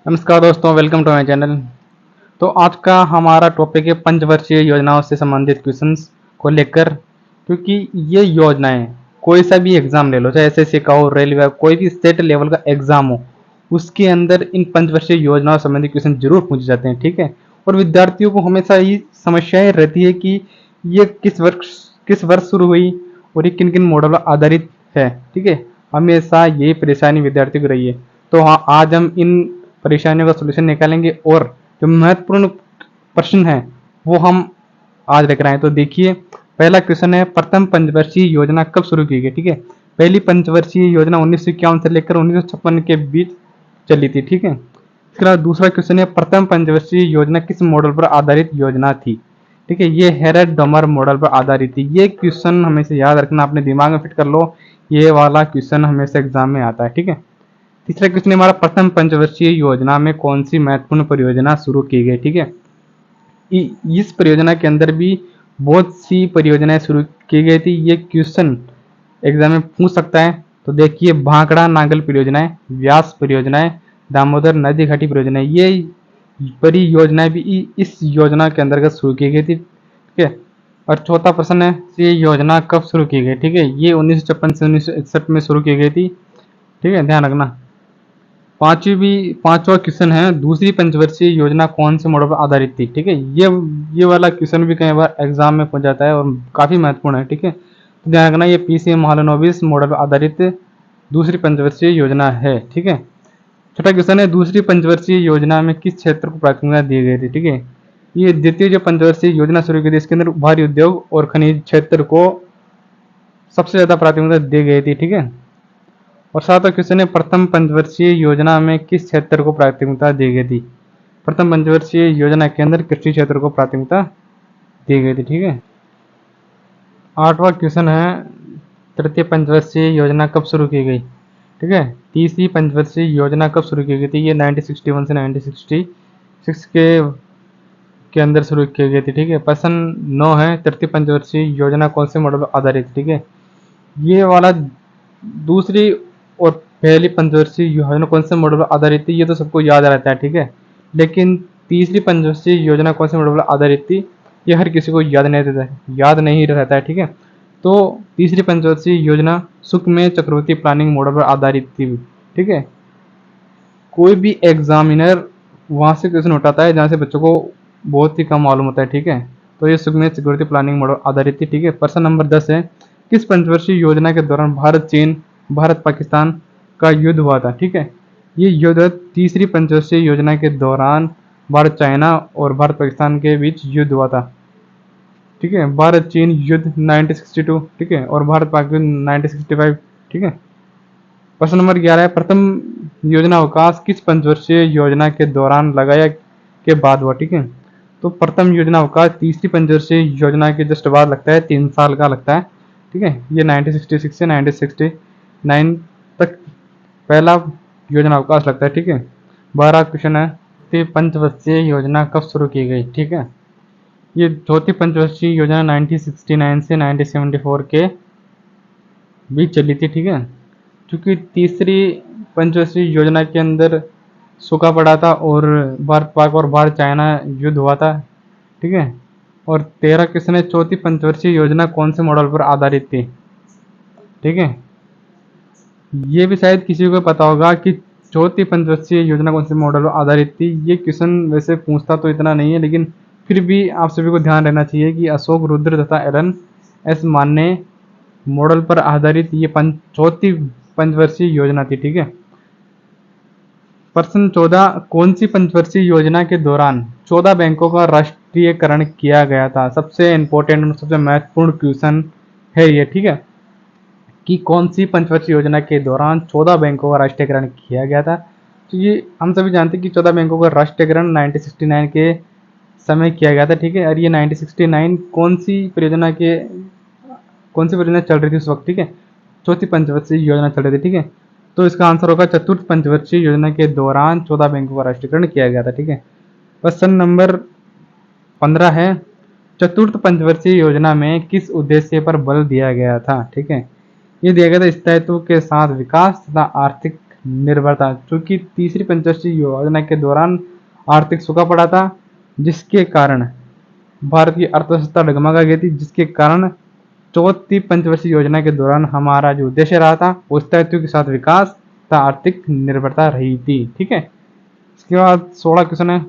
नमस्कार दोस्तों, welcome to my channel. तो आज का हमारा टॉपिक है पंचवर्षीय योजनाओं से संबंधित क्वेश्चंस को लेकर। क्योंकि ये योजनाएं कोई सा भी एग्जाम ले लो, चाहे एसएससी का हो, रेलवे, कोई भी स्टेट लेवल का एग्जाम हो, उसके अंदर इन पंचवर्षीय योजनाओं से संबंधित क्वेश्चन जरूर पूछे जाते हैं। ठीक है। और विद्यार्थियों को हमेशा ये समस्याएं रहती है कि ये किस वर्ष शुरू हुई और ये किन किन मॉडल पर आधारित है। ठीक है। हमेशा यही परेशानी विद्यार्थियों को रही है। तो हाँ, आज हम इन परेशानियों का सलूशन निकालेंगे और जो महत्वपूर्ण प्रश्न है वो हम आज लेकर आए। तो देखिए, पहला क्वेश्चन है, प्रथम पंचवर्षीय योजना कब शुरू की गई। ठीक है। पहली पंचवर्षीय योजना 1951 से लेकर 1956 के बीच चली थी। ठीक है। इसके बाद दूसरा क्वेश्चन है, प्रथम पंचवर्षीय योजना किस मॉडल पर आधारित योजना थी। ठीक है। ये हेरेड डोमर मॉडल पर आधारित थी। ये क्वेश्चन हमेशा याद रखना, अपने दिमाग में फिट कर लो। ये वाला क्वेश्चन हमेशा एग्जाम में आता है। ठीक है। तीसरा क्वेश्चन हमारा, प्रथम पंचवर्षीय योजना में कौन सी महत्वपूर्ण परियोजना शुरू की गई। ठीक है। इस परियोजना के अंदर भी बहुत सी परियोजनाएं शुरू की गई थी। ये क्वेश्चन एग्जाम में पूछ सकता है। तो देखिए, भांकड़ा नांगल परियोजनाएं, व्यास परियोजनाएं, दामोदर नदी घाटी परियोजनाएं, ये परियोजनाएं भी इस योजना के अंतर्गत शुरू की गई थी। ठीक है। और चौथा प्रश्न है, ये योजना कब शुरू की गई। ठीक है। ये 1956 से 1961 में शुरू की गई थी। ठीक है, ध्यान रखना। पांचवा क्वेश्चन है, दूसरी पंचवर्षीय योजना कौन से मॉडल पर आधारित थी। ठीक है। ये वाला क्वेश्चन भी कई बार एग्जाम में पूछ जाता है और काफी महत्वपूर्ण है। ठीक है। तो ध्यान रखना, ये पीसी महालनोबिस मॉडल पर आधारित दूसरी पंचवर्षीय योजना है। ठीक है। छठा क्वेश्चन है, दूसरी पंचवर्षीय योजना में किस क्षेत्र को प्राथमिकता दी गई थी। ठीक है। ये द्वितीय जो पंचवर्षीय योजना शुरू की थी, इसके अंदर भारी उद्योग और खनिज क्षेत्र को सबसे ज्यादा प्राथमिकता दी गई थी। ठीक है। और सातवां क्वेश्चन है, प्रथम पंचवर्षीय योजना में किस क्षेत्र को प्राथमिकता दी गई थी। प्रथम पंचवर्षीय योजना के अंदर कृषि क्षेत्र को प्राथमिकता दी गई थी। ठीक है। आठवां क्वेश्चन है, तृतीय पंचवर्षीय योजना कब शुरू की गई। ठीक है। तीसरी पंचवर्षीय योजना कब शुरू की गई थी। ये 1961 से 1966 के अंदर शुरू की गई थी। ठीक है। प्रश्न 9 है, तृतीय पंचवर्षीय योजना कौन से मॉडल पर आधारित। ठीक है। ये वाला दूसरी और पहली पंचवर्षीय योजना कौन से मॉडल पर आधारित थी, ये तो सबको याद रहता है। ठीक है। लेकिन तीसरी पंचवर्षीय योजना कौन से मॉडल पर आधारित थी, ये हर किसी को याद नहीं रहता है। ठीक है। तो तीसरी पंचवर्षीय योजना सुकमेय चक्रवर्ती प्लानिंग मॉडल पर आधारित थी। ठीक है। कोई भी एग्जामिनर वहां से क्वेश्चन उठाता है जहां से बच्चों को बहुत ही कम मालूम होता है। ठीक है। तो ये सुकमेय चक्रवर्ती प्लानिंग मॉडल आधारित थी। ठीक है। प्रश्न नंबर 10 है, किस पंचवर्षीय योजना के दौरान भारत चीन भारत पाकिस्तान का युद्ध हुआ था। ठीक है। ये युद्ध तीसरी पंचवर्षीय योजना के दौरान भारत चाइना और भारत पाकिस्तान के बीच युद्ध हुआ था। ठीक है। भारत चीन युद्ध 1962। ठीक है। और भारत पाकिस्तान 1965। ठीक है। प्रश्न नंबर 11 है, प्रथम योजना अवकाश किस पंचवर्षीय योजना के दौरान लगाया के बाद हुआ। ठीक है। तो प्रथम योजना अवकाश तीसरी पंचवर्षीय योजना के जस्ट बाद लगता है, 3 साल का लगता है। ठीक है। ये 1966 से 1969 तक पहला योजना अवकाश लगता है। ठीक है। 12 क्वेश्चन है, पंचवर्षीय योजना कब शुरू की गई। ठीक है। ये चौथी पंचवर्षीय योजना 1969 से 1974 के बीच चली थी। ठीक है। क्योंकि तीसरी पंचवर्षीय योजना के अंदर सूखा पड़ा था और भारत पाक और भारत चाइना युद्ध हुआ था। ठीक है। और 13 क्वेश्चन है, चौथी पंचवर्षीय योजना कौन से मॉडल पर आधारित थी। ठीक है। ये भी शायद किसी को पता होगा कि चौथी पंचवर्षीय योजना कौन से मॉडल पर आधारित थी। ये क्वेश्चन वैसे पूछता तो इतना नहीं है, लेकिन फिर भी आप सभी को ध्यान रहना चाहिए कि अशोक रुद्र तथा एलन एस मान्य मॉडल पर आधारित ये चौथी पंचवर्षीय योजना थी। ठीक है। प्रश्न 14, कौन सी पंचवर्षीय योजना के दौरान 14 बैंकों का राष्ट्रीयकरण किया गया था। सबसे इंपॉर्टेंट और सबसे महत्वपूर्ण क्वेश्चन है ये। ठीक है। कि कौन सी पंचवर्षीय योजना के दौरान 14 बैंकों का राष्ट्रीयकरण किया गया था। तो ये हम सभी जानते हैं कि 14 बैंकों का राष्ट्रीयकरण 1969 के समय किया गया था। ठीक है। और ये 1969 कौन सी परियोजना चल रही थी उस वक्त। ठीक है। चौथी पंचवर्षीय योजना चल रही थी। ठीक है। तो इसका आंसर होगा चतुर्थ पंचवर्षीय योजना के दौरान 14 बैंकों का राष्ट्रीयकरण किया गया था। ठीक है। प्रश्न नंबर 15 है, चतुर्थ पंचवर्षीय योजना में किस उद्देश्य पर बल दिया गया था। ठीक है। ये दिया गया था स्थायित्व के साथ विकास तथा आर्थिक निर्भरता, चूंकि तीसरी पंचवर्षीय योजना के दौरान आर्थिक सूखा पड़ा था, जिसके कारण भारत की अर्थव्यवस्था डगमगा गई थी, जिसके कारण चौथी पंचवर्षीय योजना के दौरान हमारा जो उद्देश्य रहा था वो स्थायित्व के साथ विकास तथा आर्थिक निर्भरता रही थी। ठीक है, इसके बाद 16 क्वेश्चन है।